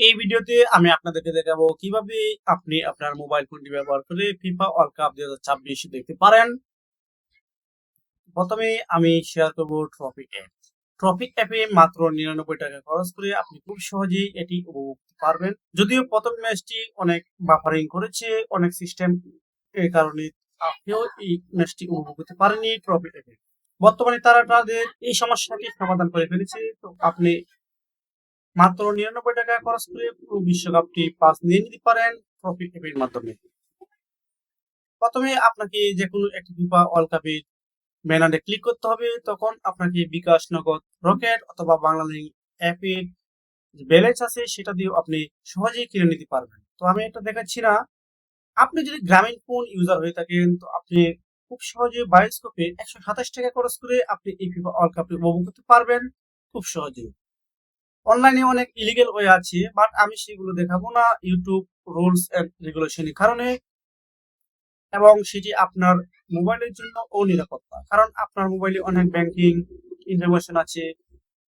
এই ভিডিওতে আমি আপনাদেরকে দেখাবো কিভাবে আপনি আপনার মোবাইল ফোনটি ব্যবহার করে ফিফা ওয়ার্ল্ড কাপ 2026 দেখতে পারেন। প্রথমে আমি শেয়ার করব ট্রফিক অ্যাপ। ট্রফিক অ্যাপে মাত্র 99 টাকা খরচ করে আপনি খুব সহজেই এটি উপভোগ করতে পারবেন। যদিও প্রথম ম্যাচটি অনেক বাফারিং করেছে, অনেক সিস্টেম এর কারণে আপনিও এই ম্যাচটি উপভোগ করতে পারেননি ট্রফিক অ্যাপে। বর্তমানে তারা তাদের এই সমস্যাটি সমাধান করে ফেলেছে। তো আপনি মাত্র 99 টাকা খরচ করে পুরো বিশ্বকাপটি পাস নিয়ে নিতে পারেন ট্রফিক অ্যাপের মাধ্যমে। প্রথমে আপনাকে যে কোনো একটি ফিফা ওয়ার্ল্ড কাপের ব্যানারে ক্লিক করতে হবে। তখন আপনাকে বিকাশ, নগদ, রকেট অথবা বাংলালিংক অ্যাপের যে ব্যালেন্স আছে সেটা দিয়েও আপনি সহজেই কিনে নিতে পারবেন। তো আমি এটা দেখাচ্ছি না। আপনি যদি গ্রামীণ ফোন ইউজার হয়ে থাকেন তো আপনি খুব সহজে বায়োস্কোপে 127 টাকা খরচ করে আপনি এই ফিফা ওয়ার্ল্ড কাপটি উপভোগ করতে পারবেন খুব সহজেই। অনলাইনে অনেক ইলিগেল ওয়ে আছে, বাট আমি সেগুলো দেখাবো না ইউটিউব রুলস এন্ড রেগুলেশনের কারণে, এবং সেটি আপনার মোবাইলের জন্য অনিরাপত্তা। কারণ আপনার মোবাইলে অনেক ব্যাংকিং ইনফরমেশন আছে,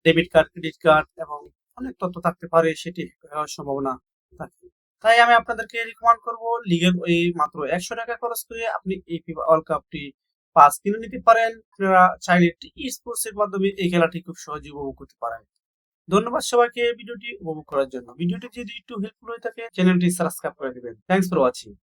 ডেবিট কার্ড, ক্রেডিট কার্ড এবং অনেক তথ্য থাকতে পারে, সেটি হওয়ার সম্ভাবনা থাকে। তাই আমি আপনাদেরকে রিকমেন্ড করব লিগেল ওয়ে মাত্র 100 টাকা খরচ করে আপনি এই ফিফা ওয়ার্ল্ড কাপটি পাস কিনে নিতে পারেন। আপনারা চাইলে ই স্পোর্টস এর মাধ্যমে এই খেলাটি খুব সহজে উপভোগ করতে পারেন। ধন্যবাদ সবাইকে ভিডিওটি উপভোগ করার জন্য। ভিডিওটি যদি একটু হেল্পফুল হয়ে থাকে চ্যানেলটি সাবস্ক্রাইব করে দিবেন। Thanks for watching.